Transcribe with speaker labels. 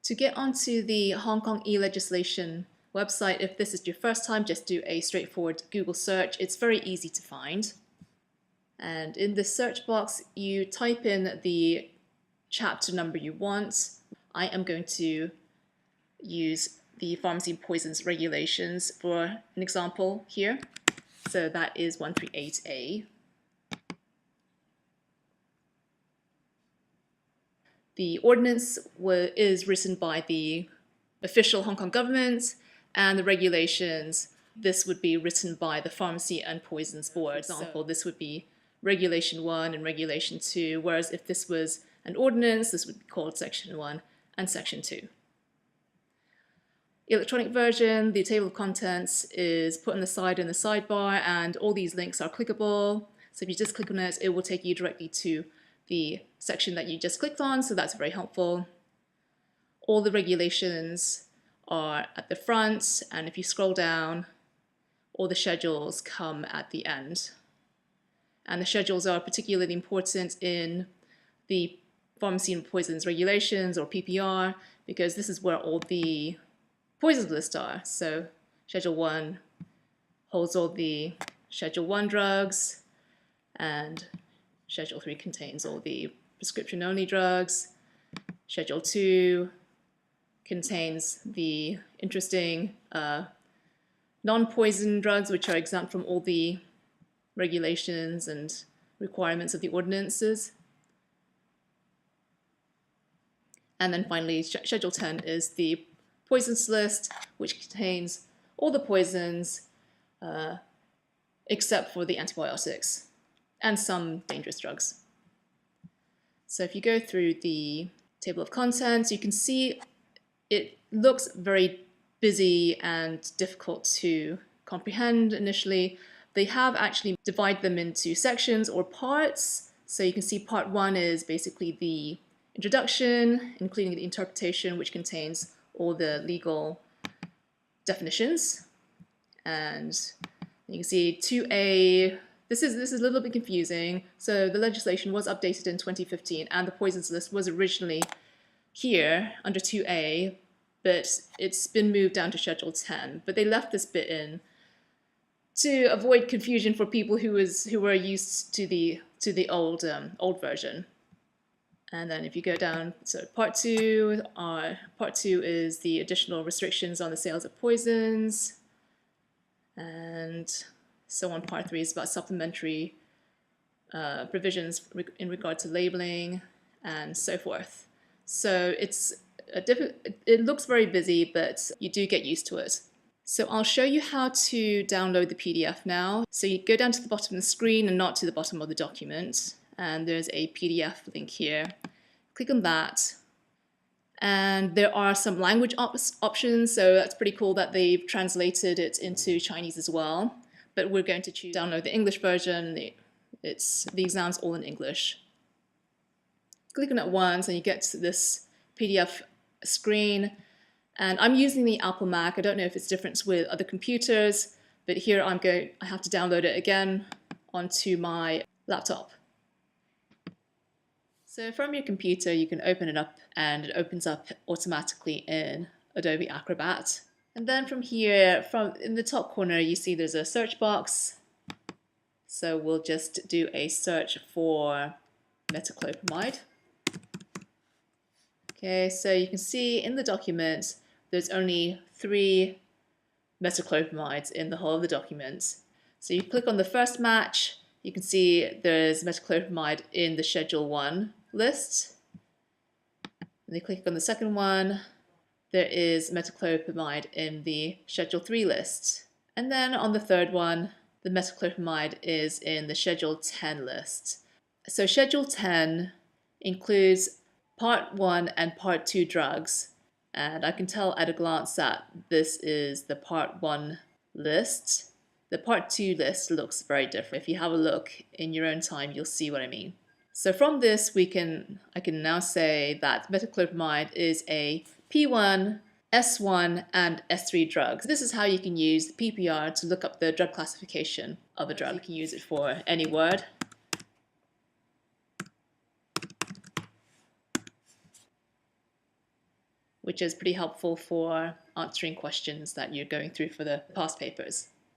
Speaker 1: To get onto the Hong Kong e-legislation website, if this is your first time, just do a straightforward Google search. It's very easy to find. And in the search box, you type in the chapter number you want. I am going to use the Pharmacy and Poisons Regulations for an example here. So that is 138A. The ordinance is written by the official Hong Kong government, and the regulations, this would be written by the Pharmacy and Poisons Board. For example, this would be Regulation 1 and Regulation 2, whereas if this was an ordinance, this would be called Section 1 and Section 2. Electronic version, the table of contents is put on the side in the sidebar, and all these links are clickable. So if you just click on it, it will take you directly to the section that you just clicked on, so that's very helpful. All the regulations are at the front, and if you scroll down, all the schedules come at the end. And the schedules are particularly important in the Pharmacy and Poisons Regulations, or PPR, because this is where all the poisons lists are. So Schedule 1 holds all the Schedule 1 drugs, and Schedule 3 contains all the prescription-only drugs. Schedule 2 contains the interesting non-poison drugs, which are exempt from all the regulations and requirements of the ordinances. And then finally, Schedule 10 is the poisons list, which contains all the poisons except for the antibiotics and some dangerous drugs. So if you go through the table of contents, you can see it looks very busy and difficult to comprehend initially. They have actually divided them into sections or parts. So you can see part 1 is basically the introduction, including the interpretation, which contains all the legal definitions. And you can see 2A, this is a little bit confusing. So the legislation was updated in 2015, and the poisons list was originally here under 2A, but it's been moved down to Schedule 10. But they left this bit in to avoid confusion for people who were used to the old version. And then if you go down, so part 2 is the additional restrictions on the sales of poisons, and so on. Part 3 is about supplementary provisions in regard to labeling and so forth. So it looks very busy, but you do get used to it. So I'll show you how to download the PDF now. So you go down to the bottom of the screen and not to the bottom of the document, and there's a PDF link here. Click on that, and there are some language options, so that's pretty cool that they've translated it into Chinese as well. But we're going to choose download the English version. The exam's all in English. Click on it once and you get to this PDF screen, and I'm using the Apple Mac. I don't know if it's different with other computers, but here I have to download it again onto my laptop. So from your computer, you can open it up, and it opens up automatically in Adobe Acrobat. And then from here, in the top corner, you see there's a search box. So we'll just do a search for metoclopramide. Okay, so you can see in the document, there's only 3 metoclopramides in the whole of the document. So you click on the first match, you can see there's metoclopramide in the Schedule 1 list. And you click on the second one, there is metoclopramide in the Schedule 3 list. And then on the third one, the metoclopramide is in the Schedule 10 list. So Schedule 10 includes Part 1 and Part 2 drugs. And I can tell at a glance that this is the Part 1 list. The Part 2 list looks very different. If you have a look in your own time, you'll see what I mean. So from this, I can now say that metoclopramide is a P1, S1, and S3 drug. This is how you can use the PPR to look up the drug classification of a drug. You can use it for any word. which is pretty helpful for answering questions that you're going through for the past papers.